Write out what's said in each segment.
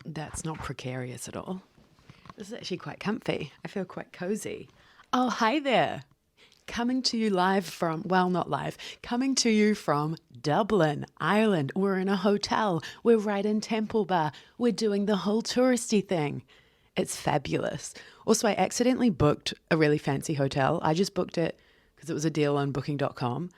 That's not precarious at all. This is actually quite comfy. I feel quite cozy. Oh, hi there. Coming to you live from, well, not live, coming to you from Dublin, Ireland. We're in a hotel. We're right in Temple Bar. We're doing the whole touristy thing. It's fabulous. Also, I accidentally booked a really fancy hotel. I just booked it because it was a deal on booking.com.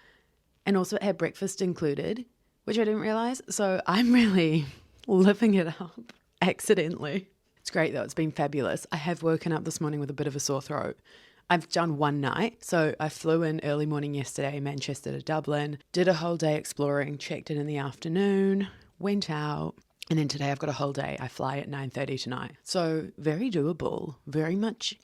And also it had breakfast included, which I didn't realize. So I'm really living it up accidentally. It's great though. It's been fabulous. I have woken up this morning with a bit of a sore throat. I've done one night. So I flew in early morning yesterday, Manchester to Dublin, did a whole day exploring, checked in the afternoon, went out. And then today I've got a whole day. I fly at 9:30 tonight. So very doable. Very much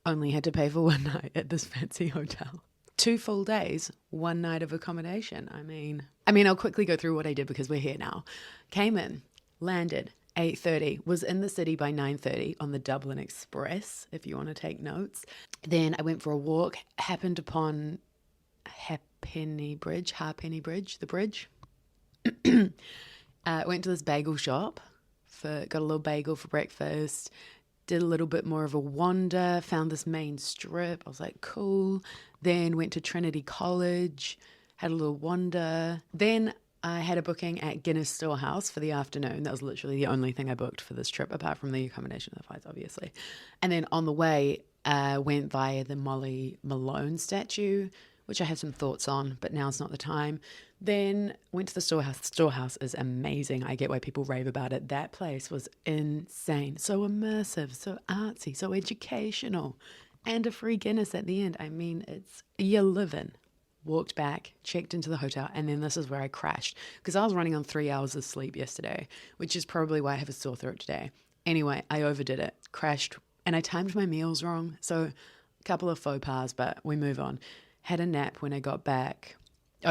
only had to pay for one night at this fancy hotel. 2 full days, 1 night of accommodation. I mean, I'll quickly go through what I did because we're here now. Came in, landed 8:30, was in the city by 9:30 on the Dublin Express, if you want to take notes. Then I went for a walk, happened upon Harpenny Bridge, the bridge. Went to this bagel shop, got a little bagel for breakfast, did a little bit more of a wander, found this main strip. I was like, cool. Then went to Trinity College, had a little wander. Then I had a booking at Guinness Storehouse for the afternoon. That was literally the only thing I booked for this trip, apart from the accommodation and the flights, obviously. And then on the way, went via the Molly Malone statue, which I have some thoughts on, but now's not the time. Then went to the Storehouse. The Storehouse is amazing. I get why people rave about it. That place was insane. So immersive, so artsy, so educational. And a free Guinness at the end. I mean, you're living. Walked back, checked into the hotel, and then this is where I crashed. Because I was running on 3 hours of sleep yesterday, which is probably why I have a sore throat today. Anyway, I overdid it. Crashed, and I timed my meals wrong. So a couple of faux pas, but we move on. Had a nap when I got back.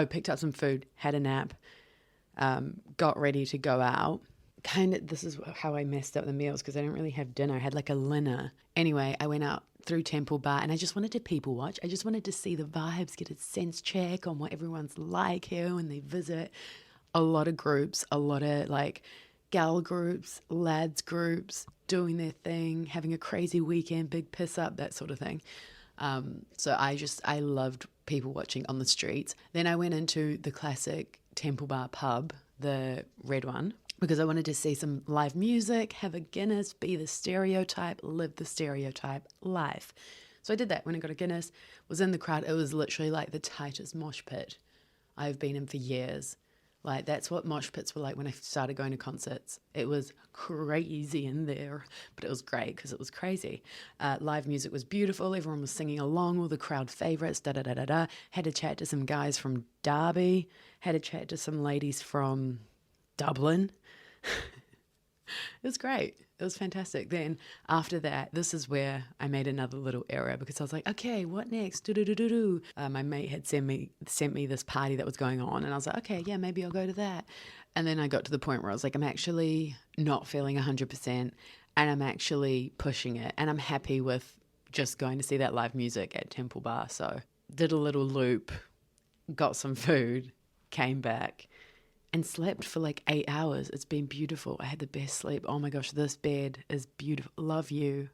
Picked up some food, had a nap, got ready to go out. This is how I messed up the meals because I didn't really have dinner. I had like a dinner. Anyway, I went out through Temple Bar and I just wanted to people watch. I just wanted to see the vibes, get a sense check on what everyone's like here when they visit. A lot of groups, a lot of like gal groups, lads groups, doing their thing, having a crazy weekend, big piss up, that sort of thing. So I loved people watching on the streets. Then I went into the classic Temple Bar pub, the red one, because I wanted to see some live music, have a Guinness, be the stereotype, live the stereotype live. So I did that when I got a Guinness, was in the crowd. It was literally like the tightest mosh pit I've been in for years. Like, that's what mosh pits were like when I started going to concerts. It was crazy in there, but it was great because it was crazy. Live music was beautiful. Everyone was singing along, all the crowd favorites, da-da-da-da-da. Had to chat to some guys from Derby. Had to chat to some ladies from Dublin. It was great. It was fantastic. Then after that, this is where I made another little error because I was like, okay, what next? My mate had sent me this party that was going on, and I was like, okay, yeah, maybe I'll go to that. And then I got to the point where I was like, I'm actually not feeling 100%, and I'm actually pushing it, and I'm happy with just going to see that live music at Temple Bar. So did a little loop, got some food, came back, and slept for like 8 hours. It's been beautiful. I had the best sleep. Oh my gosh, this bed is beautiful. Love you.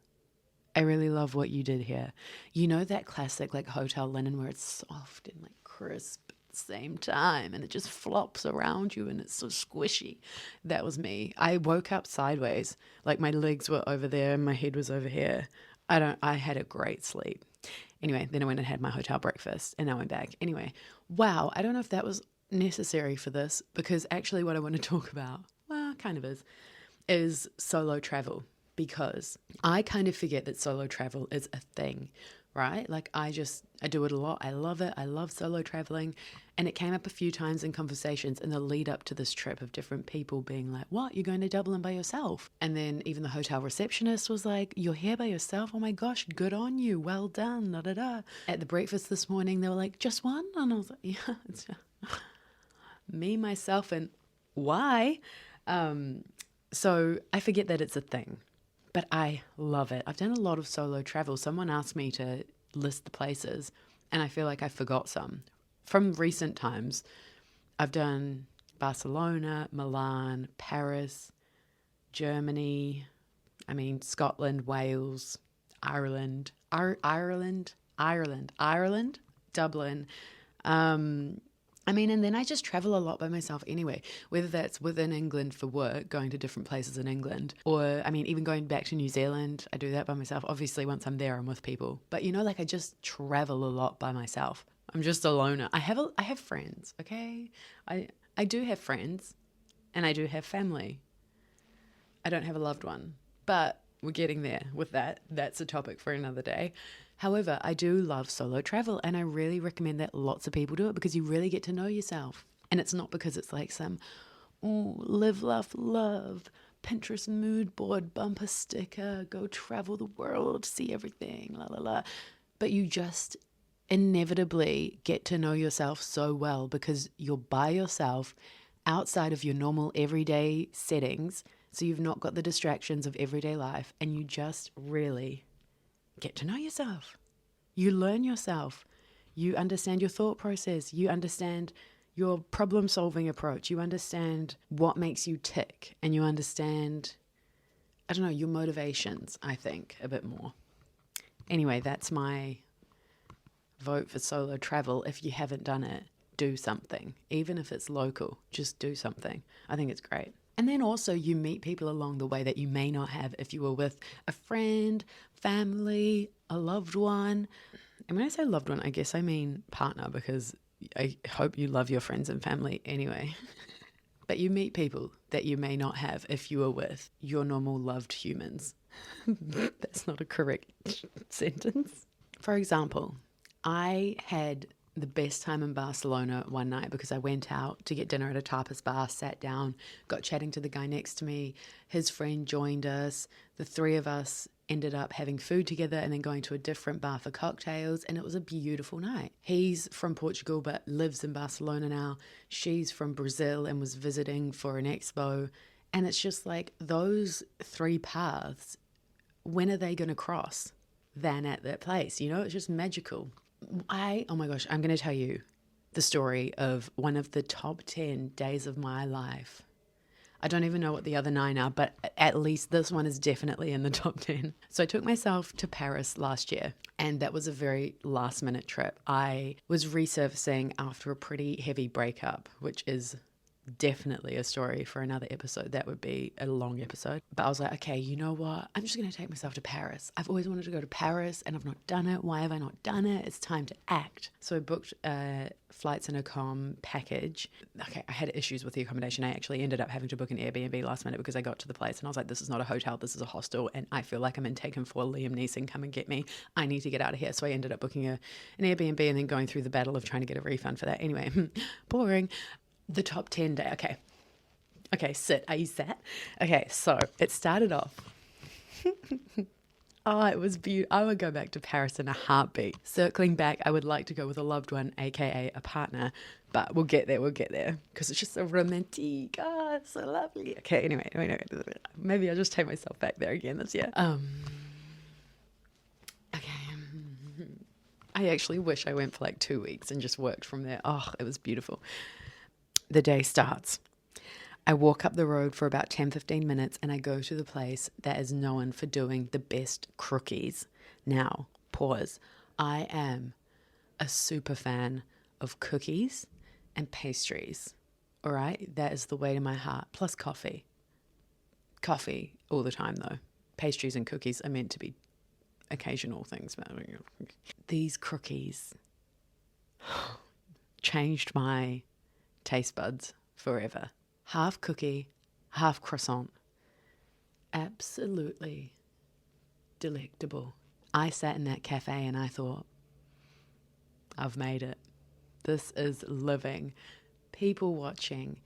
I really love what you did here. You know that classic like hotel linen where it's soft and like crisp at the same time and it just flops around you and it's so squishy? That was me. I woke up sideways. Like my legs were over there and my head was over here. I had a great sleep. Anyway, then I went and had my hotel breakfast and now I'm back. Anyway, wow. I don't know if that was necessary for this because actually what I want to talk about, well, kind of is solo travel, because I kind of forget that solo travel is a thing, right? Like I do it a lot. I love it. I love solo traveling. And it came up a few times in conversations in the lead up to this trip of different people being like, what, you're going to Dublin by yourself? And then even the hotel receptionist was like, you're here by yourself? Oh my gosh, good on you. Well done. Da, da, da. At the breakfast this morning, they were like, just one? And I was like, yeah, it's me, myself, and why? So I forget that it's a thing, but I love it. I've done a lot of solo travel. Someone asked me to list the places, and I feel like I forgot some. From recent times, I've done Barcelona, Milan, Paris, Germany, Scotland, Wales, Ireland, Ireland, Dublin. And then I just travel a lot by myself anyway, whether that's within England for work, going to different places in England, or, even going back to New Zealand, I do that by myself. Obviously, once I'm there, I'm with people. But, I just travel a lot by myself. I'm just a loner. I have friends, okay? I do have friends, and I do have family. I don't have a loved one, but we're getting there with that. That's a topic for another day. However, I do love solo travel, and I really recommend that lots of people do it because you really get to know yourself. And it's not because it's like some, live, laugh, love, Pinterest mood board bumper sticker, go travel the world, see everything, la la la. But you just inevitably get to know yourself so well because you're by yourself outside of your normal everyday settings. So you've not got the distractions of everyday life, and you just really get to know yourself. You learn yourself. You understand your thought process. You understand your problem solving approach. You understand what makes you tick, and you understand, your motivations, I think, a bit more. Anyway, that's my vote for solo travel. If you haven't done it, do something. Even if it's local, just do something. I think it's great. And then also you meet people along the way that you may not have if you were with a friend, family, a loved one. And when I say loved one, I guess I mean partner, because I hope you love your friends and family anyway. But you meet people that you may not have if you were with your normal loved humans. That's not a correct sentence. For example, I had the best time in Barcelona one night because I went out to get dinner at a tapas bar, sat down, got chatting to the guy next to me. His friend joined us. The three of us ended up having food together and then going to a different bar for cocktails, and it was a beautiful night. He's from Portugal but lives in Barcelona now. She's from Brazil and was visiting for an expo. And it's just like those three paths, when are they going to cross than at that place? It's just magical. Oh my gosh, I'm going to tell you the story of one of the top 10 days of my life. I don't even know what the other 9 are, but at least this one is definitely in the top 10. So I took myself to Paris last year, and that was a very last minute trip. I was resurfacing after a pretty heavy breakup, which is definitely a story for another episode. That would be a long episode. But I was like, okay, you know what? I'm just going to take myself to Paris. I've always wanted to go to Paris and I've not done it. Why have I not done it? It's time to act. So I booked flights and a package. Okay, I had issues with the accommodation. I actually ended up having to book an Airbnb last minute because I got to the place and I was like, this is not a hotel, this is a hostel, and I feel like I'm in Taken 4, Liam Neeson, come and get me. I need to get out of here. So I ended up booking an Airbnb and then going through the battle of trying to get a refund for that. Anyway, boring. The top 10 day. Okay, sit. Are you sat? Okay, so it started off. Oh, it was beautiful. I would go back to Paris in a heartbeat. Circling back, I would like to go with a loved one, aka a partner, but we'll get there, because it's just so romantic. Oh, it's so lovely. Okay, anyway, maybe I'll just take myself back there again this year. Okay. I actually wish I went for like 2 weeks and just worked from there. Oh, it was beautiful. The day starts. I walk up the road for about 10-15 minutes and I go to the place that is known for doing the best crookies. Now, pause. I am a super fan of cookies and pastries. All right? That is the way to my heart. Plus coffee. Coffee all the time though. Pastries and cookies are meant to be occasional things. These cookies changed my taste buds forever. Half cookie, half croissant. Absolutely delectable. I sat in that cafe and I thought, I've made it. This is living. People watching.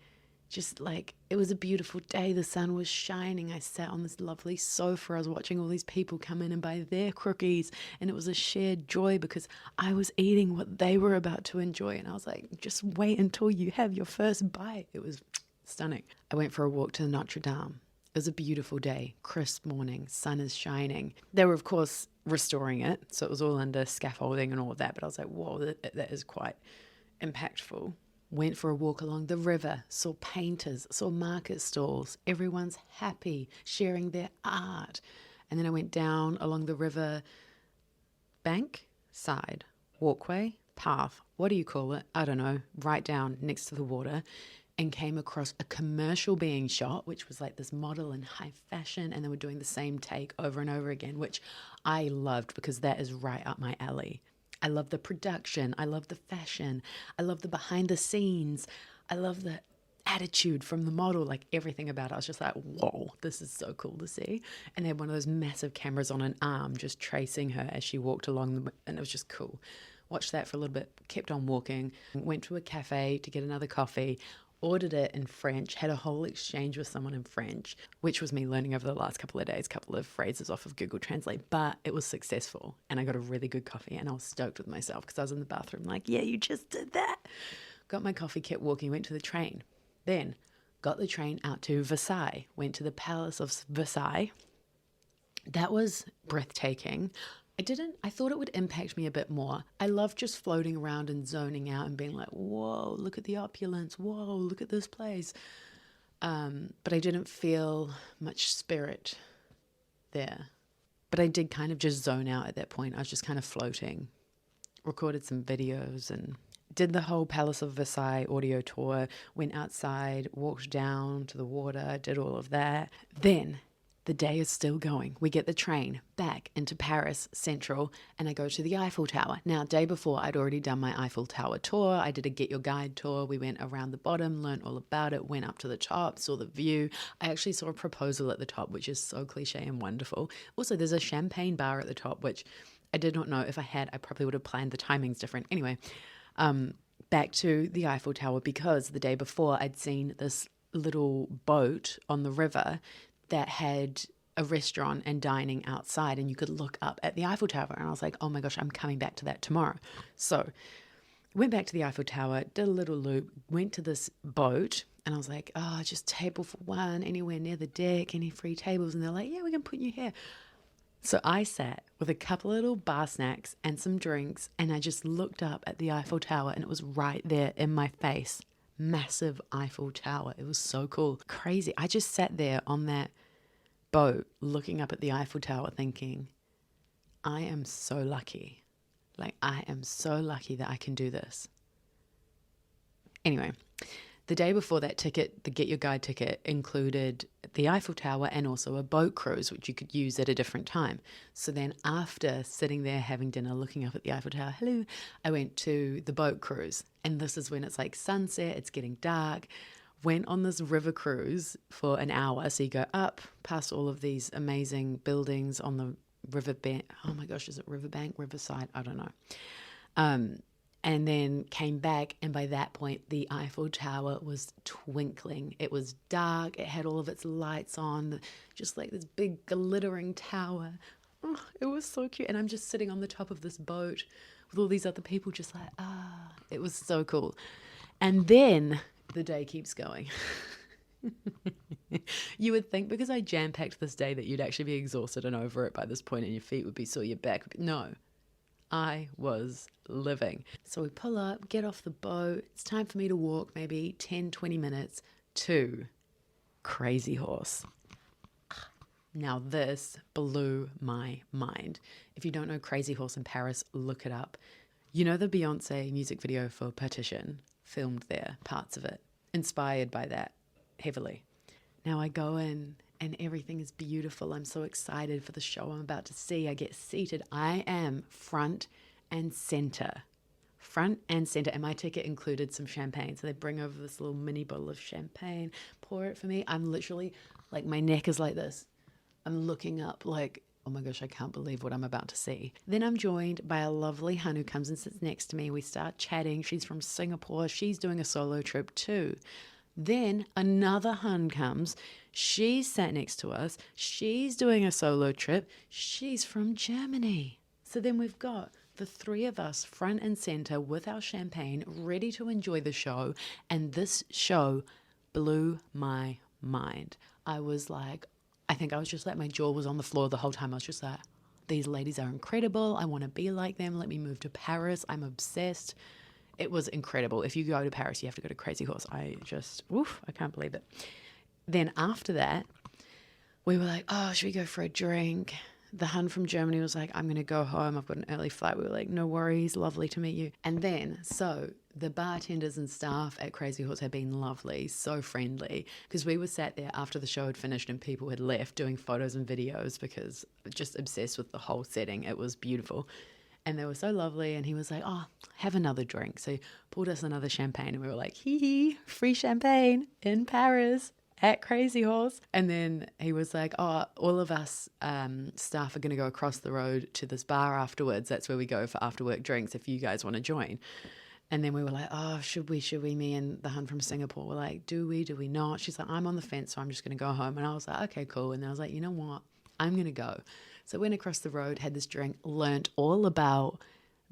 Just like, it was a beautiful day. The sun was shining. I sat on this lovely sofa. I was watching all these people come in and buy their cookies. And it was a shared joy because I was eating what they were about to enjoy. And I was like, just wait until you have your first bite. It was stunning. I went for a walk to Notre Dame. It was a beautiful day, crisp morning, sun is shining. They were, of course, restoring it. So it was all under scaffolding and all of that. But I was like, whoa, that is quite impactful. Went for a walk along the river, saw painters, saw market stalls. Everyone's happy, sharing their art. And then I went down along the river bank, side, walkway, path, what do you call it? I don't know, right down next to the water, and came across a commercial being shot, which was like this model in high fashion, and they were doing the same take over and over again, which I loved because that is right up my alley. I love the production, I love the fashion, I love the behind the scenes, I love the attitude from the model, like everything about it. I was just like, whoa, this is so cool to see. And they had one of those massive cameras on an arm just tracing her as she walked along, and it was just cool. Watched that for a little bit, kept on walking, went to a cafe to get another coffee, ordered it in French, had a whole exchange with someone in French, which was me learning over the last couple of days, couple of phrases off of Google Translate, but it was successful and I got a really good coffee and I was stoked with myself because I was in the bathroom like, yeah, you just did that. Got my coffee, kept walking, went to the train. Then got the train out to Versailles, went to the Palace of Versailles. That was breathtaking. I thought it would impact me a bit more. I love just floating around and zoning out and being like, whoa, look at the opulence. Whoa, look at this place. But I didn't feel much spirit there. But I did kind of just zone out at that point. I was just kind of floating, recorded some videos and did the whole Palace of Versailles audio tour, went outside, walked down to the water, did all of that. Then the day is still going. We get the train back into Paris Central and I go to the Eiffel Tower. Now, day before, I'd already done my Eiffel Tower tour. I did a Get Your Guide tour. We went around the bottom, learned all about it, went up to the top, saw the view. I actually saw a proposal at the top, which is so cliche and wonderful. Also, there's a champagne bar at the top, which I did not know. If I had, I probably would have planned the timings different. Anyway, back to the Eiffel Tower because the day before I'd seen this little boat on the river that had a restaurant and dining outside and you could look up at the Eiffel Tower. And I was like, oh my gosh, I'm coming back to that tomorrow. So went back to the Eiffel Tower, did a little loop, went to this boat and I was like, oh, just table for one, anywhere near the deck, any free tables. And they're like, yeah, we can put you here. So I sat with a couple of little bar snacks and some drinks and I just looked up at the Eiffel Tower and it was right there in my face. Massive Eiffel Tower. It was so cool. Crazy. I just sat there on that boat looking up at the Eiffel Tower thinking, I am so lucky. Like, I am so lucky that I can do this. Anyway, the day before that ticket, the Get Your Guide ticket, included the Eiffel Tower and also a boat cruise, which you could use at a different time. So then after sitting there having dinner, looking up at the Eiffel Tower, hello, I went to the boat cruise. And this is when it's like sunset, it's getting dark. Went on this river cruise for an hour. So you go up past all of these amazing buildings on the riverbank. Oh my gosh, is it riverbank, riverside? I don't know. And then came back, and by that point, the Eiffel Tower was twinkling. It was dark. It had all of its lights on, just like this big glittering tower. Oh, it was so cute. And I'm just sitting on the top of this boat with all these other people just like, it was so cool. And then the day keeps going. You would think because I jam-packed this day that you'd actually be exhausted and over it by this point and your feet would be sore, your back would be... No. I was living. So we pull up, get off the boat. It's time for me to walk maybe 10, 20 minutes to Crazy Horse. Now this blew my mind. If you don't know Crazy Horse in Paris, look it up. You know the Beyonce music video for Partition? Filmed there, parts of it. Inspired by that, heavily. Now I go in and everything is beautiful. I'm so excited for the show I'm about to see. I get seated. I am front and center. Front and center. And my ticket included some champagne. So they bring over this little mini bottle of champagne, pour it for me. I'm literally, like, my neck is like this. I'm looking up like, oh my gosh, I can't believe what I'm about to see. Then I'm joined by a lovely hun who comes and sits next to me. We start chatting. She's from Singapore. She's doing a solo trip too. Then another hun comes. She's sat next to us. She's doing a solo trip. She's from Germany. So then we've got the three of us front and center with our champagne, ready to enjoy the show. And this show blew my mind. I was like, I think I was just like, my jaw was on the floor the whole time. I was just like, these ladies are incredible. I want to be like them. Let me move to Paris. I'm obsessed. It was incredible. If you go to Paris, you have to go to Crazy Horse. I can't believe it. Then after that, we were like, oh, should we go for a drink? The hun from Germany was like, I'm going to go home. I've got an early flight. We were like, no worries. Lovely to meet you. And then, so the bartenders and staff at Crazy Horse had been lovely, so friendly, because we were sat there after the show had finished and people had left doing photos and videos because just obsessed with the whole setting. It was beautiful. And they were so lovely. And he was like, oh, have another drink. So he poured us another champagne and we were like, hee hee, free champagne in Paris at Crazy Horse. And then he was like, oh, all of us staff are going to go across the road to this bar afterwards. That's where we go for after work drinks if you guys want to join. And then we were like, oh, should we? Me and the hun from Singapore were like, do we not? She's like, I'm on the fence, so I'm just going to go home. And I was like, okay, cool. And I was like, you know what? I'm going to go. So went across the road, had this drink, learnt all about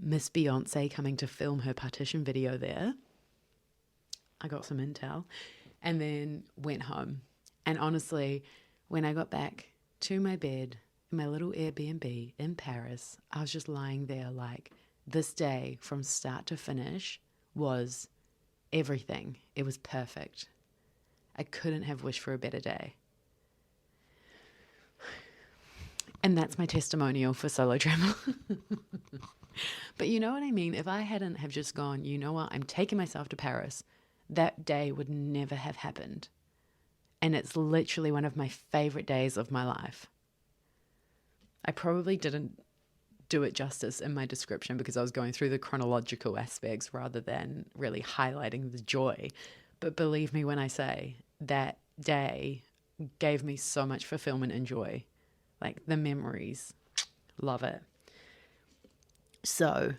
Miss Beyonce coming to film her Partition video there. I got some intel. And then went home. And honestly, when I got back to my bed in my little Airbnb in Paris, I was just lying there like, this day from start to finish was everything. It was perfect. I couldn't have wished for a better day. And that's my testimonial for solo travel. But you know what I mean? If I hadn't have just gone, you know what, I'm taking myself to Paris, that day would never have happened. And it's literally one of my favorite days of my life. I probably didn't do it justice in my description because I was going through the chronological aspects rather than really highlighting the joy. But believe me when I say that day gave me so much fulfillment and joy. Like the memories. Love it. So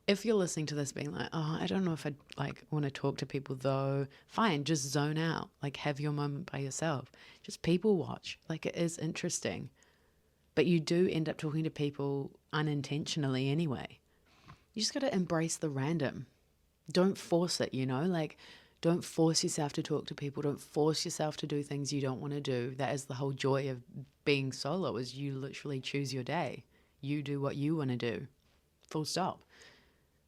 if you're listening to this being like, oh, I don't know if I'd like want to talk to people though, fine, just zone out. Like have your moment by yourself. Just people watch. Like it is interesting. But you do end up talking to people unintentionally anyway. You just got to embrace the random. Don't force it, like don't force yourself to talk to people. Don't force yourself to do things you don't want to do. That is the whole joy of being solo, is you literally choose your day. You do what you want to do. Full stop.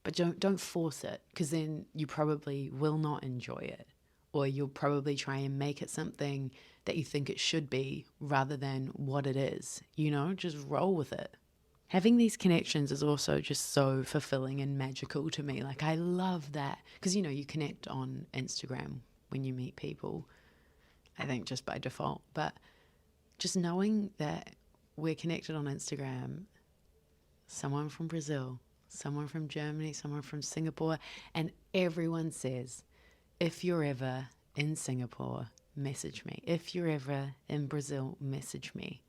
But don't force it, because then you probably will not enjoy it. Or you'll probably try and make it something that you think it should be rather than what it is. Just roll with it. Having these connections is also just so fulfilling and magical to me. Like I love that because, you connect on Instagram when you meet people, I think just by default. But just knowing that we're connected on Instagram, someone from Brazil, someone from Germany, someone from Singapore, and everyone says, if you're ever in Singapore, message me. If you're ever in Brazil, message me.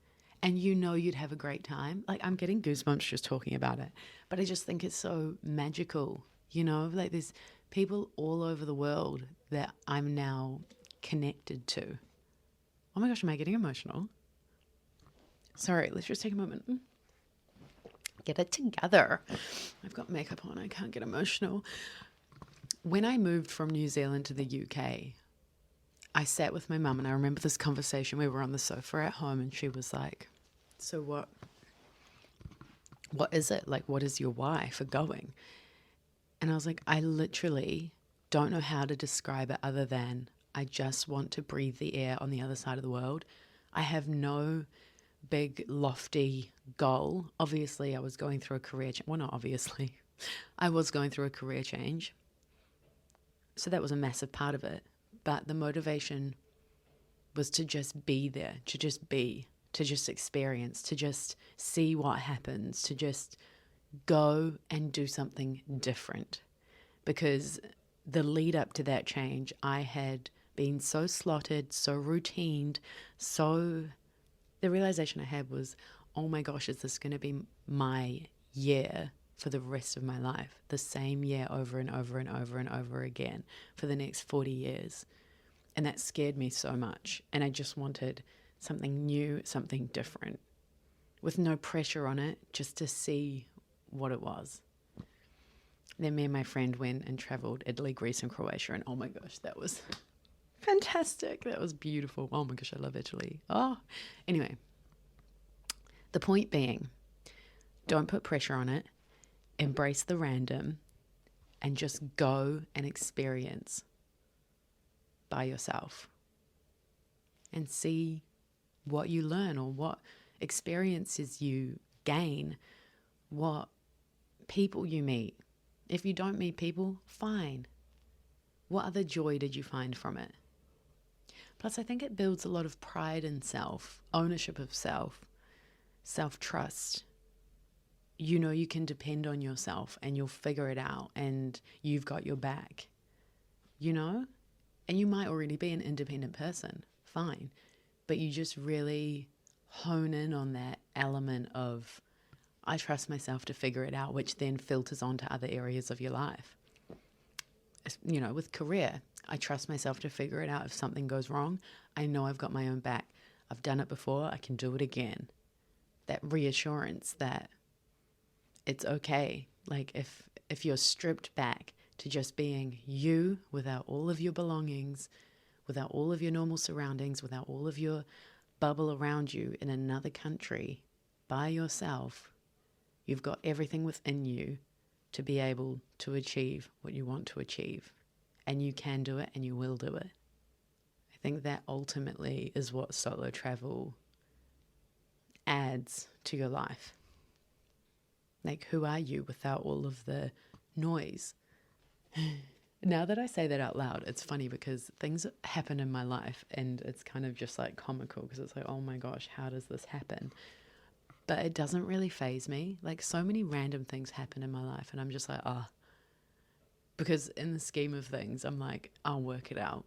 And you'd have a great time. Like I'm getting goosebumps just talking about it. But I just think it's so magical, like there's people all over the world that I'm now connected to. Oh my gosh, am I getting emotional? Sorry, let's just take a moment. Get it together. I've got makeup on, I can't get emotional. When I moved from New Zealand to the UK, I sat with my mum and I remember this conversation. We were on the sofa at home and she was like, so what is it? Like, what is your why for going? And I was like, I literally don't know how to describe it other than I just want to breathe the air on the other side of the world. I have no big lofty goal. Obviously, I was going through a career change. Well, not obviously. I was going through a career change. So that was a massive part of it. But the motivation was to just be there, to just be, to just experience, to just see what happens, to just go and do something different. Because the lead up to that change, I had been so slotted, so routined, so the realization I had was, oh my gosh, is this going to be my year for the rest of my life? The same year over and over and over and over again for the next 40 years. And that scared me so much. And I just wanted something new, something different, with no pressure on it, just to see what it was. Then me and my friend went and traveled Italy, Greece, and Croatia. And oh my gosh, that was fantastic. That was beautiful. Oh my gosh, I love Italy. Oh, anyway, the point being, don't put pressure on it. Embrace the random and just go and experience by yourself and see what you learn or what experiences you gain, what people you meet. If you don't meet people, fine. What other joy did you find from it? Plus, I think it builds a lot of pride in self, ownership of self, self-trust. You know you can depend on yourself and you'll figure it out and you've got your back, you know? And you might already be an independent person, fine. But you just really hone in on that element of, I trust myself to figure it out, which then filters onto other areas of your life. You know, with career, I trust myself to figure it out. If something goes wrong, I know I've got my own back. I've done it before, I can do it again. That reassurance that it's okay. Like if you're stripped back to just being you without all of your belongings, without all of your normal surroundings, without all of your bubble around you in another country by yourself, you've got everything within you to be able to achieve what you want to achieve. And you can do it and you will do it. I think that ultimately is what solo travel adds to your life. Like, who are you without all of the noise? Now that I say that out loud, it's funny because things happen in my life and it's kind of just like comical because it's like, oh my gosh, how does this happen? But it doesn't really faze me. Like, so many random things happen in my life and I'm just like, because in the scheme of things, I'm like, I'll work it out,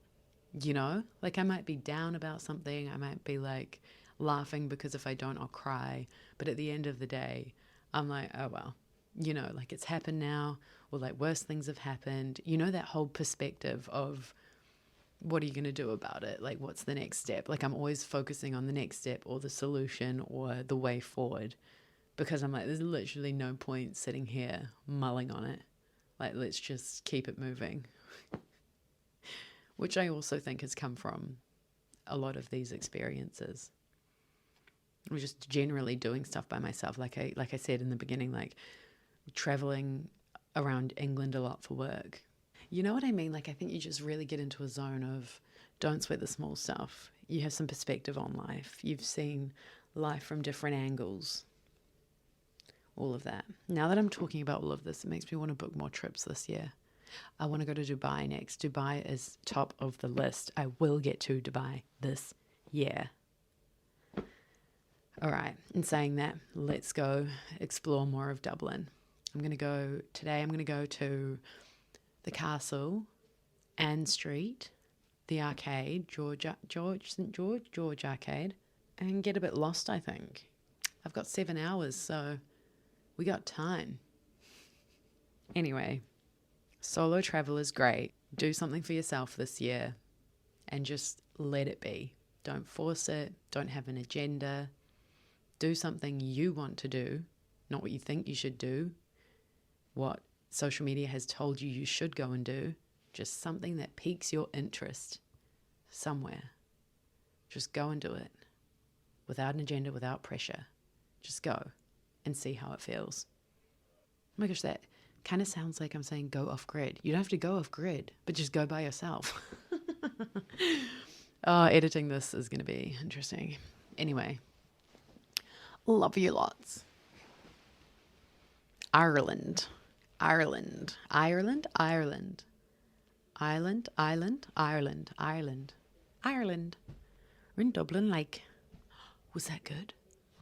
you know? Like, I might be down about something. I might be like laughing because if I don't, I'll cry. But at the end of the day, I'm like, oh, well, you know, like it's happened now, or like worse things have happened. You know, that whole perspective of what are you going to do about it? Like, what's the next step? Like, I'm always focusing on the next step or the solution or the way forward because I'm like, there's literally no point sitting here mulling on it. Like, let's just keep it moving, which I also think has come from a lot of these experiences. I'm just generally doing stuff by myself. Like I said in the beginning, like traveling around England a lot for work. You know what I mean? Like, I think you just really get into a zone of don't sweat the small stuff. You have some perspective on life. You've seen life from different angles. All of that. Now that I'm talking about all of this, it makes me want to book more trips this year. I want to go to Dubai next. Dubai is top of the list. I will get to Dubai this year. All right, in saying that, let's go explore more of Dublin. I'm going to go to the castle, Anne Street, the arcade, George Arcade, and get a bit lost, I think. I've got 7 hours, so we got time. Anyway, solo travel is great. Do something for yourself this year and just let it be. Don't force it. Don't have an agenda. Do something you want to do, not what you think you should do, what social media has told you you should go and do, just something that piques your interest somewhere. Just go and do it without an agenda, without pressure. Just go and see how it feels. Oh my gosh, that kind of sounds like I'm saying go off grid. You don't have to go off grid, but just go by yourself. Editing this is going to be interesting. Anyway. Love you lots. Ireland. We're in Dublin, like, was that good?